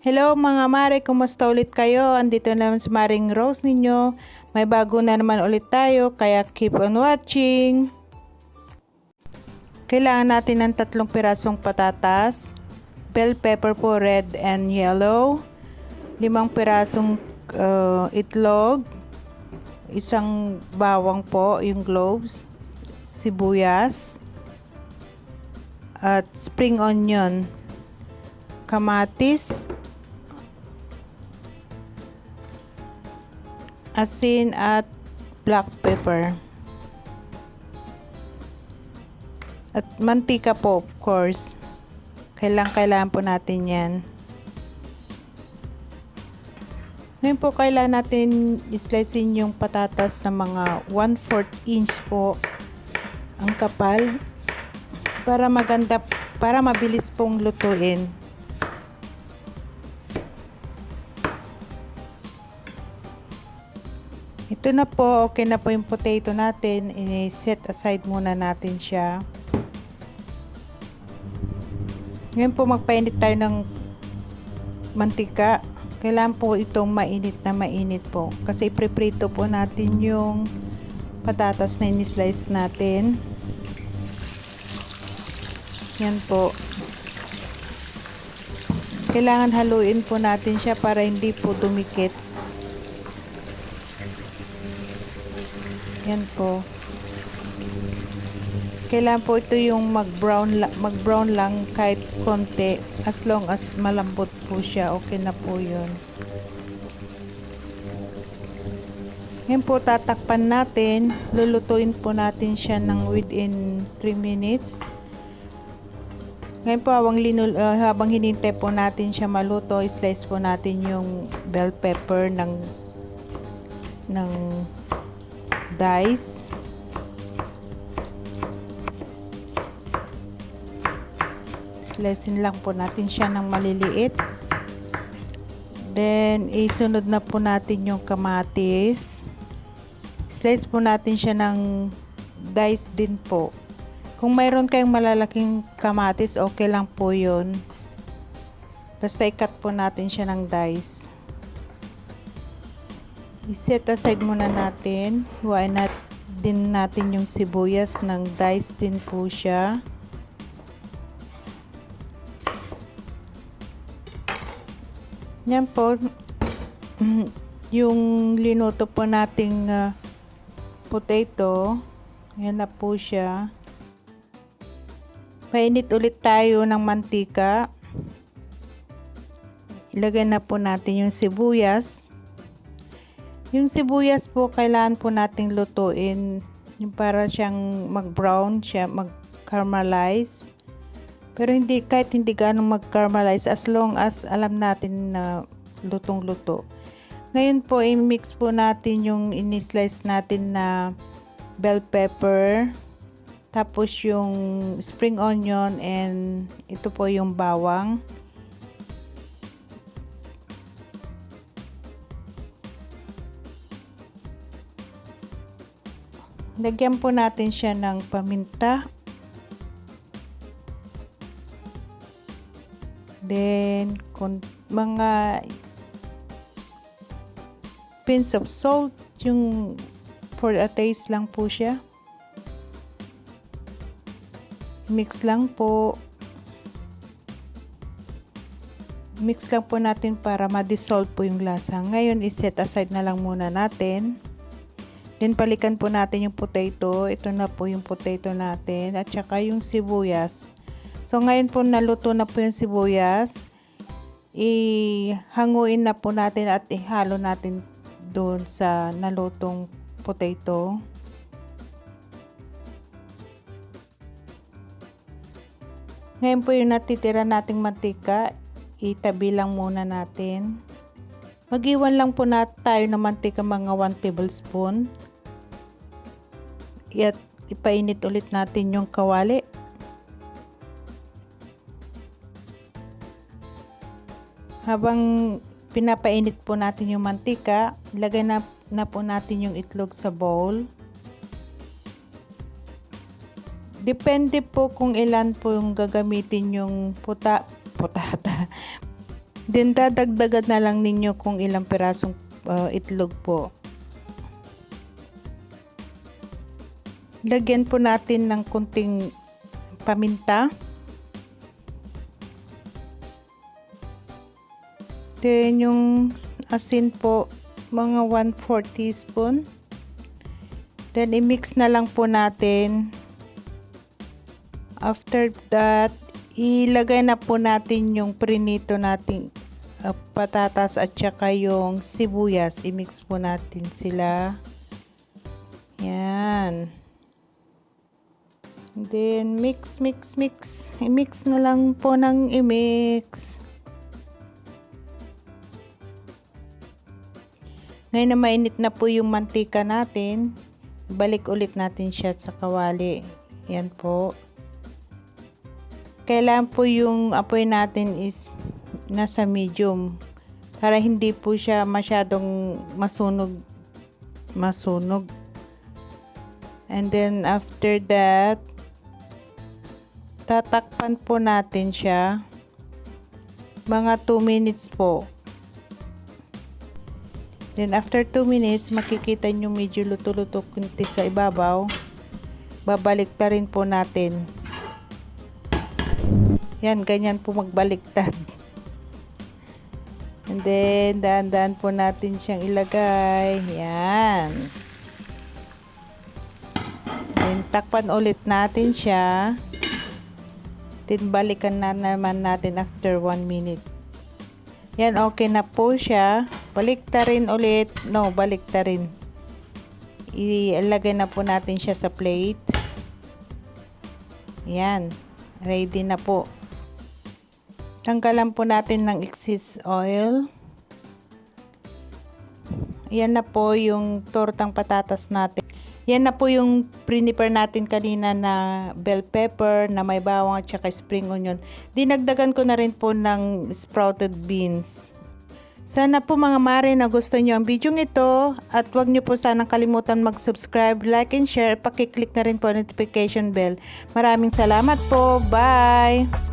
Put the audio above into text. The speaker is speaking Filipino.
Hello mga mare, kumusta ulit kayo? Andito naman si Mareng Rose ninyo. May bago na naman ulit tayo, kaya keep on watching. Kailangan natin ng 3 pirasong patatas, bell pepper po red and yellow, 5 pirasong itlog, isang bawang po, yung cloves, sibuyas, at spring onion, kamatis, asin at black pepper, at mantika po, of course. Kailangan po natin yan. Ngayon po kailangan natin slicein yung patatas na mga 1/4 inch po ang kapal para maganda, para mabilis pong lutuin. Ito na po, okay na po yung potato natin. I-set aside muna natin siya. Ngayon po magpainit tayo ng mantika. Kailangan po itong mainit na mainit po. Kasi ipreprito po natin yung patatas na in-slice natin. Yan po. Kailangan haluin po natin siya para hindi po dumikit. Yan po. Kailangan po ito yung mag-brown lang kahit konti, as long as malambot po siya, okay na po yun. Ngayon po tatakpan natin, lulutuin po natin siya ng within 3 minutes. Ngayon po habang hinintay po natin siya maluto, slice po natin yung bell pepper ng dice. Slicein lang po natin siya ng maliliit. Then isunod na po natin yung kamatis. Slice po natin siya ng dice din po. Kung mayroon kayong malalaking kamatis, okay lang po yun. Basta i-cut po natin siya ng dice. I-set aside muna natin. Huwain din natin yung sibuyas ng dice din po siya. Yan po, yung linuto po nating potato, yan na po siya. Painit ulit tayo ng mantika. Ilagay na po natin yung sibuyas. Yung sibuyas po, kailangan po nating lutuin, yung para siyang mag-brown siya, mag-caramelize. Pero kahit hindi ganong mag-caramelize, as long as alam natin na lutong-luto. Ngayon po, i-mix po natin yung in-slice natin na bell pepper, tapos yung spring onion, and ito po yung bawang. Lagyan po natin siya ng paminta. Then, mga pinch of salt, yung for a taste lang po siya. Mix lang po. Mix lang po natin para ma-dissolve po yung lasa. Ngayon, i-set aside na lang muna natin. Then, balikan po natin yung potato. Ito na po yung potato natin. At saka yung sibuyas. So, ngayon po naluto na po yung sibuyas. Ihanguin na po natin at ihalo natin doon sa nalutong potato. Ngayon po yung natitira nating mantika, itabi lang muna natin. Mag-iwan lang po tayo ng mantika mga 1 tablespoon. At ipainit ulit natin yung kawali. Habang pinapainit po natin yung mantika, ilagay na po natin yung itlog sa bowl. Depende po kung ilan po yung gagamitin yung putata. Then dadagdagan na lang ninyo kung ilang pirasong itlog po. Lagyan po natin ng kunting paminta. Then yung asin po, mga 1/4 teaspoon. Then i-mix na lang po natin. After that, ilagay na po natin yung prinito nating patatas at saka yung sibuyas. I-mix po natin sila. Yan. Then mix. I-mix na lang po ng i-mix. Ngayon na mainit na po yung mantika natin, balik ulit natin siya sa kawali. Yan po. Kailangan po yung apoy natin is nasa medium para hindi po siya masyadong masunog. And then after that, tatakpan po natin siya mga 2 minutes po. Then after 2 minutes, makikita nyo medyo luto-luto kunti sa ibabaw. Babalik na rin po natin. Yan, ganyan po magbaliktad. And then, daan-daan po natin siyang ilagay. Yan. Then, takpan ulit natin siya. Then, balikan na naman natin after 1 minute. Yan, okay na po siya. Baliktarin ulit. No, baliktarin. Ilagay na po natin siya sa plate. Yan. Ready na po. Tanggalan po natin ng excess oil. Yan na po yung tortang patatas natin. Yan na po yung prepare natin kanina na bell pepper na may bawang at saka spring onion. Dinagdagan ko na rin po ng sprouted beans. Sana po mga mare na gusto nyo ang video ito at huwag nyo po sanang kalimutan mag-subscribe, like and share. Pakiclick na rin po ang notification bell. Maraming salamat po. Bye!